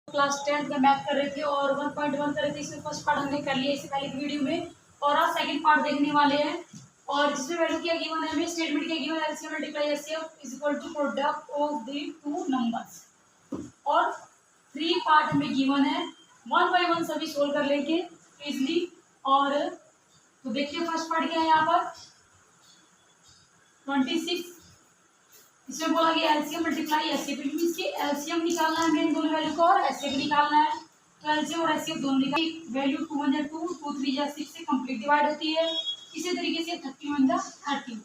Class 10th का math कर रहे थे और 1.1 कर रहे थे। इसमें फर्स्ट पार्ट हमने कर लिया इससे पहले की वीडियो में, और आज सेकंड पार्ट देखने वाले हैं। और जिसमें वैल्यू क्या गिवन है, हमें स्टेटमेंट क्या गिवन है, LCM multiply HCF is equal to product of the two numbers. और 3 पार्ट हमें गिवन है, वन बाय वन सभी सोल्व कर लेंगे इजली। और तो देखिए फर्स्ट पार्ट क्या है यहाँ पर 26। इसमें बोला गया एलसीएम मल्टीप्लाई एचसीएफ, इसके एलसीएम निकालना है हमें इन दोनों वैल्यू को, और एचसीएफ निकालना है। तो एलसीएम और एचसीएफ दोनों निकाल, वैल्यू 2 1 2 2 3 6 से कंप्लीट डिवाइड होती है। इसी तरीके से 31 30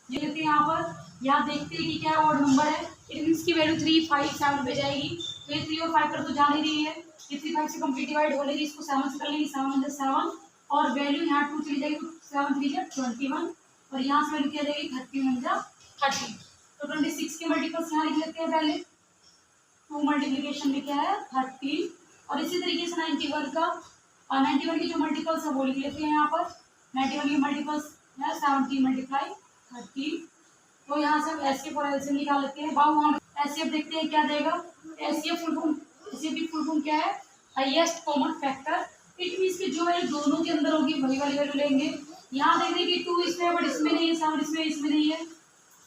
ये लेते हैं यहाँ पर। यहाँ देखते हैं कि क्या ऑड नंबर है, इट मींस की वैल्यू 3 5 7 पे जाएगी। तो ये 3 और 5 पर तो जा नहीं रही है, ये 3 5 से कंप्लीट डिवाइड हो लेगी, इसको 7 से कर लेंगे, 7 7 और वैल्यू यहाँ 2 चली जाएगी, तो 7 3 21 और यहाँ से वैल्यू क्या जाएगी 31 30। तो 26 के मल्टीपल्स यहाँ लिख लेते हैं पहले, 2 मल्टीप्लिकेशन में क्या है 30, और इसी तरीके से 91 का, और 91 की जो मल्टीपल्स है वो लिख लेते हैं यहाँ पर। 91 के मल्टीपल्स है 70 मल्टीप्लाई 30। तो यहाँ से हम एचसीएफ और एलसीएम निकाल लेते हैं। बाबू हम एचसीएफ देखते हैं क्या देगा। एचसीएफ फुल फॉर्म, एचसीएफ की फुल फॉर्म क्या है, highest common factor. It means कि जो वैल्यू दोनों के अंदर होगी वही वाली वैल्यू लेंगे। यहाँ देख रहे हैं कि 2 इसमें है बट इसमें नहीं है, 7 इसमें नहीं है,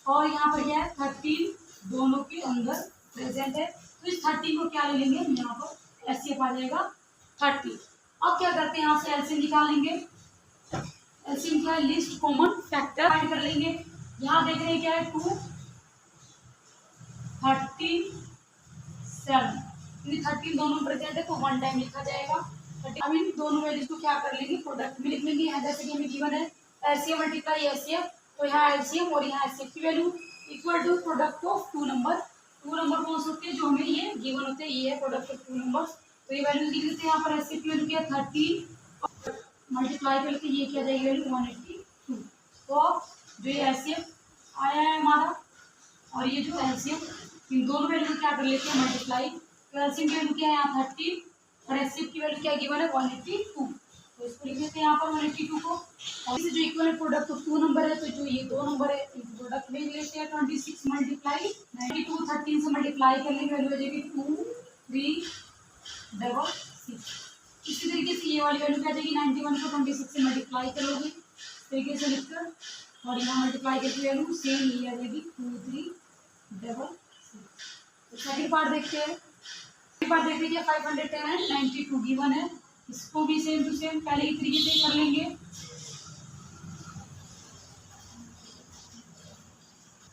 और यहाँ पर क्या है 13 दोनों के अंदर प्रेजेंट है। तो इस 13 को क्या ले लेंगे हम, यहाँ पर एचसीएफ आ जाएगा 30। अब क्या करते हैं, यहाँ से एलसीएम निकाल लेंगे। एलसीएम क्या है, लीस्ट कॉमन फैक्टर फाइंड कर लेंगे। यहाँ देख रहे हैं क्या है 2 37, क्योंकि 13 दोनों प्रेजेंट है तो वन टाइम लिखा जाएगा। अब इन दोनों वैल्यूज को क्या कर लेंगे, प्रोडक्ट में लिख लेंगे। यहाँ जैसे कि हमें गिवन है एलसीएम मल्टीप्लाई एचसीएफ, तो यहाँ एलसीएम और यहाँ एचसीएफ की value equal to product of two number. Two number कौन से होते हैं जो हमें ये गिवन होते हैं, ये है प्रोडक्ट ऑफ टू नंबर्स। तो ये वैल्यू लिख लेते हैं यहाँ पर। एचसीएफ की वैल्यू क्या है 13 मल्टीप्लाई करके ये क्या जाएगी वैल्यू 182। तो जो ये एचसीएफ आया है हमारा और ये जो एलसीएम, इन दोनों वैल्यू क्या कर लेते हैं मल्टीप्लाई। तो एलसीएम की वैल्यू क्या है यहाँ 30 और एचसीएफ की वैल्यू क्या गिवन है 182। तो इसको लिख लेते हैं यहाँ पर 182 को। और इसे जो equal product of two number है, तो जो ये दो नंबर है इनके प्रोडक्ट में लेते हैं 26 मल्टीप्लाई 92 13 से मल्टीप्लाई कर लेंगे, वैल्यू आ जाएगी 2366। इसी तरीके से ये वाली वैल्यू क्या जाएगी 91 को 26 से मल्टीप्लाई करोगे इस तरीके से लिखकर, और यहाँ मल्टीप्लाई करके वैल्यू सेम ये आ जाएगी 2366। तो सेकंड पार्ट देखते हैं। सेकंड पार्ट देखते हैं 510 है 92 गिवन है, इसको भी सेम टू सेम पहले की तरीके से कर लेंगे।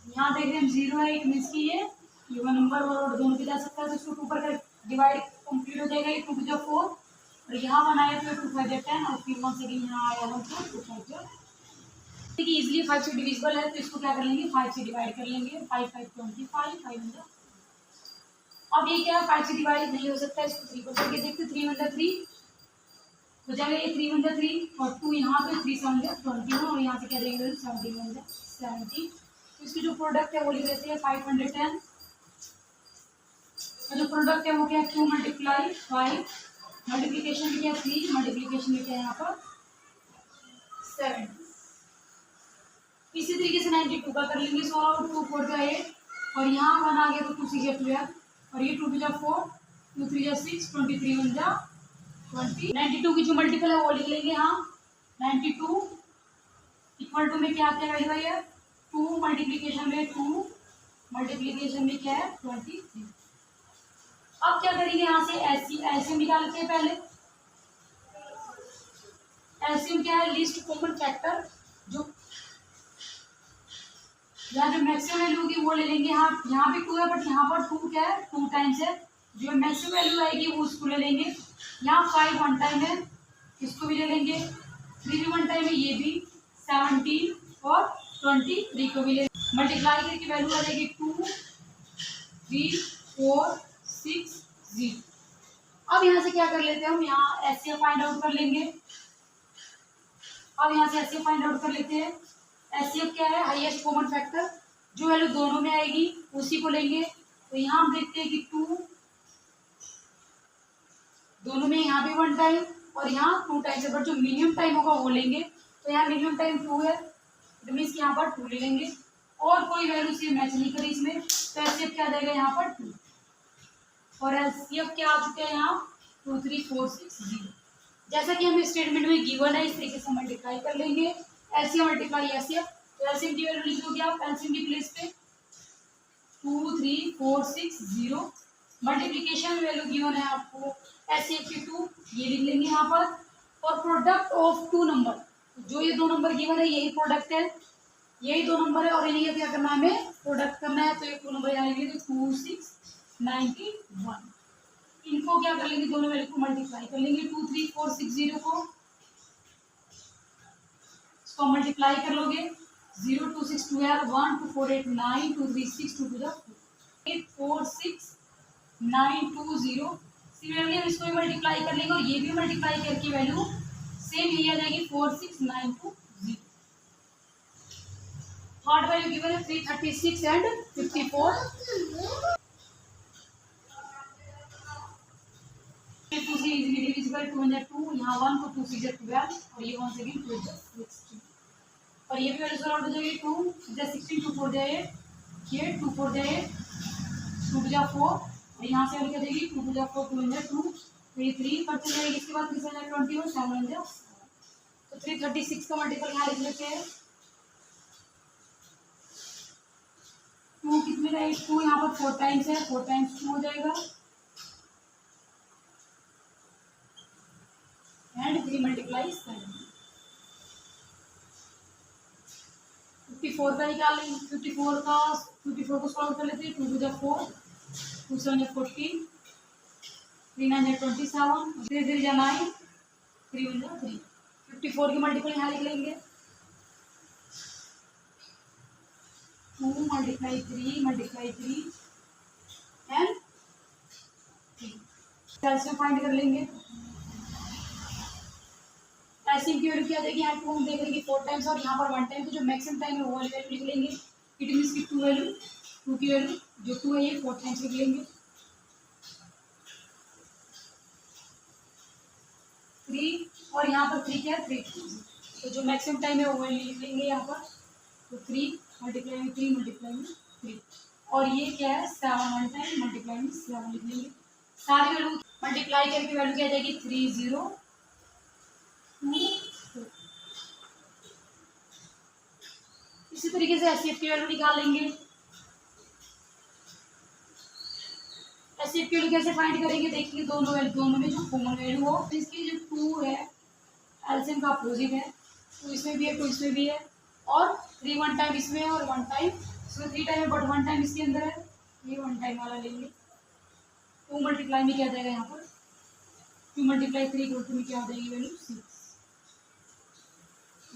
यहाँ देख रहे हैं 0 है, इट मींस की ये गिवन नंबर और दोनों पे जा सकता है, तो इसको 2 पर डिवाइड कंप्लीट हो जाएगा। ये 2 2 4 और यहाँ 1 आया तो 2 5 10 और फिर 1 सेकेंड यहाँ आया 1 2 5 देखिए इजिली 5 से डिविजिबल है, तो इसको क्या कर लेंगे 5 से डिवाइड कर लेंगे। 5 5 25 5 अब ये क्या 5 से डिवाइड नहीं हो सकता, इसको 3 को करके देखते 3 1 3 हो जाएगा, ये 3 1 3 और 2 यहाँ पे 3 7 21 और यहाँ से क्या देंगे 17 70। तो इसकी जो प्रोडक्ट है वो लिख लेते हैं 510। तो जो प्रोडक्ट है वो क्या है 2 मल्टीप्लाई 5 मल्टीप्लीकेशन में क्या 3 मल्टीप्लीकेशन में क्या है यहाँ पर 7। इसी तरीके से 92 का कर लेंगे। 16 और 2 4 का 8 और यहाँ 1 आ गया तो 2 6 12 और ये 2 2 4 2 3 6 23 1 20। 92 की जो मल्टीपल है वो लिख लेंगे। हाँ 92 इक्वल टू में क्या क्या वैल्यू है 2 मल्टीप्लीकेशन में 2 मल्टीप्लीकेशन में क्या है 23। अब क्या करेंगे यहाँ से एलसीएम निकाल लेते हैं पहले। एलसीएम क्या है लीस्ट कॉमन फैक्टर, जो यहाँ जो मैक्सिमम वैल्यू होगी वो ले लेंगे। यहाँ पे 2 है बट यहाँ पर 2 क्या है 2 टाइम्स है, जो मैक्सिमम वैल्यू आएगी वो उसको ले लेंगे। यहाँ 5 1 टाइम है, इसको भी ले लेंगे। 3 भी 1 टाइम है, ये भी 17 और 23 को भी ले मल्टीप्लाई करके वैल्यू आ जाएगी 2 3 4 6 0। अब यहाँ से क्या कर लेते हैं हम, यहाँ एचसीएफ फाइंड आउट कर लेंगे। अब यहाँ से एचसीएफ फाइंड आउट कर लेते हैं। एचसीएफ क्या है हाईएस्ट कॉमन फैक्टर, जो वैल्यू दोनों में आएगी उसी को लेंगे। तो यहाँ हम देखते हैं कि 2 दोनों में यहाँ भी 1 टाइम और यहाँ 2 टाइम है, बट जो मिनिमम टाइम होगा वो लेंगे। तो यहाँ मिनिमम टाइम 2 है, तो मीन्स यहाँ पर 2 ले लेंगे और कोई वैल्यू से मैच नहीं करी इसमें, तो एचसीएफ क्या देगा यहाँ पर 2। और एलसीएम क्या आ चुका है यहाँ 23460। जैसा कि हमें स्टेटमेंट में गिवन है इस तरीके से मल्टीप्लाई कर लेंगे एलसीएम मल्टीप्लाई एलसीएम। तो एलसीएम की वैल्यू लिख दोगे आप एलसीएम की प्लेस पे 23460। मल्टीप्लिकेशन में वैल्यू गिवन है आपको एचसीएफ की 2, ये लिख लेंगे यहाँ पर। और प्रोडक्ट ऑफ टू नंबर, जो ये दो नंबर गिवन है यही प्रोडक्ट है, यही दो नंबर है और इन्हें क्या करना है हमें प्रोडक्ट करना है। तो ये टू नंबर यहाँ लिखेंगे तो 2691। इनको क्या कर लेंगे दोनों वैल्यू को मल्टीप्लाई कर लेंगे 23460 को, इसको मल्टीप्लाई कर लोगे 0 2 6 12 1 2 4 8 9 2 3 6 2 2 8 4 6 9 2 0। सिमिलरली हम इसको भी मल्टीप्लाई कर लेंगे और ये भी मल्टीप्लाई करके वैल्यू सेम ही आ जाएगी 46920। थर्ड वैल्यू गिवन है 336 एंड 54। 2 से इजीली डिविजिबल 2 1 2, यहाँ 1 को 2 6 12 और ये 1 से भी 2 16 और ये भी वैल्यू सॉल्व हो जाएगी 2 16 2 4 जाए 8 2 4 जाए 2 4 और यहाँ से लिख देगी 2 4 2 2 3 3 पर चले जाएगी। इसके बाद 3 20 और 7 तो 336 का मल्टीपल यहाँ लिख लेते हैं 2 कितने का 2 यहाँ पर 4 टाइम्स है 4 टाइम्स 2 हो जाएगा एंड 3 मल्टीप्लाई 7। 54 का निकाल लेंगे 54 को सॉल्व कर लेते हैं 2 4 2 7 14 3 9 27 धीरे धीरे जाना है 3 1 3। 54 की मल्टीपल यहाँ लिख लेंगे 2 मल्टीप्लाई 3 एंड 3। कैल्शियम फाइंड कर लेंगे। कैल्शियम की वैल्यू क्या देगी यहाँ टू हम देख लेंगे 4 टाइम्स और यहाँ पर 1 टाइम, तो जो मैक्सिमम टाइम है वो वाली वैल्यू लिख लेंगे। इट मीन्स की 2 वैल्यू 2 की वैल्यू जो 2 है ये 4 टाइम्स लिख लेंगे 3 और यहाँ पर 3 क्या है 3 तो जो मैक्सिमम टाइम है वो वैल्यू लिख लेंगे यहाँ पर। तो 3 मल्टीप्लाई में 3 और ये क्या है 7 1 टाइम मल्टीप्लाई में 7 लिख लेंगे। सारी वैल्यू मल्टीप्लाई करके वैल्यू क्या आ जाएगी 3024। इसी तरीके से एचसीएफ की वैल्यू निकाल लेंगे। एचसीएफ की वैल्यू कैसे फाइंड करेंगे देखिए दोनों में जो कॉमन वैल्यू हो, इसकी जो 2 है एलसीएम का अपोजिट है, 2 इसमें भी है 2 इसमें भी है और 3 1 टाइम इसमें है और 1 टाइम इसमें 3 टाइम है बट 1 टाइम इसके अंदर है, ये 1 टाइम वाला लेंगे। 2 मल्टीप्लाई में क्या आ जाएगा यहाँ पर 2 मल्टीप्लाई 3 इक्वल टू में क्या आ जाएगी वैल्यू 6।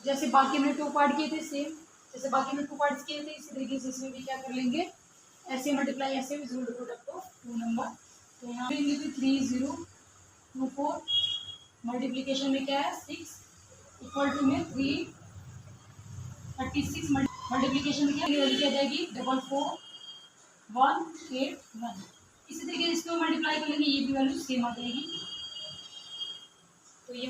जैसे बाकी में 2 पार्ट किए थे सेम, जैसे बाकी में 2 पार्ट्स किए थे इसी तरीके से इसमें भी क्या कर लेंगे ऐसे मल्टीप्लाई ऐसे भी जीरो प्रोडक्ट ऑफ 2 नंबर। तो यहाँ लेंगे तो 3024 मल्टीप्लीकेशन में क्या है 6 इक्वल टू में 336 मल्टीप्लीकेशन में क्या वैल्यू आ जाएगी 44181। इसी तरीके से इसको मल्टीप्लाई कर लेंगे ये भी वैल्यू सेम आ जाएगी। तो ये